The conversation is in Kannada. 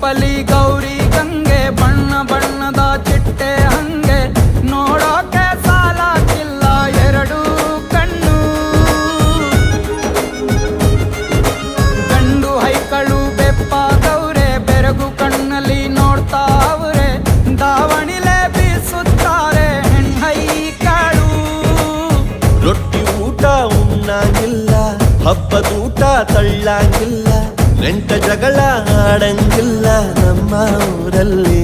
ರೂಪಲಿ ಗೌರಿ ಗಂಗೆ, ಬಣ್ಣ ಬಣ್ಣದ ಚಿಟ್ಟೆ ಹಂಗೆ, ನೋಡೋಕೆ ಸಾಲಾಗಿಲ್ಲ ಎರಡು ಕಣ್ಣು. ಗಂಡು ಹೈಕಳು ಬೆಪ್ಪಾದವ್ರೆ, ಬೆರಗು ಕಣ್ಣಲ್ಲಿ ನೋಡ್ತಾ ಅವ್ರೆ, ದಾವಣಿಲೆ ಬೀಸುತ್ತಾರೆ ಹೆಣ್ಣೈಕಳು. ರೊಟ್ಟಿ ಊಟ ಉಣ್ಣಂಗಿಲ್ಲ, ಹಬ್ಬದೂಟ ತಳ್ಳಂಗಿಲ್ಲ, ನೆಂಟ ಜಗಳ ಆಡಂಗಿಲ್ಲ ನಮ್ಮ ಊರಲ್ಲಿ.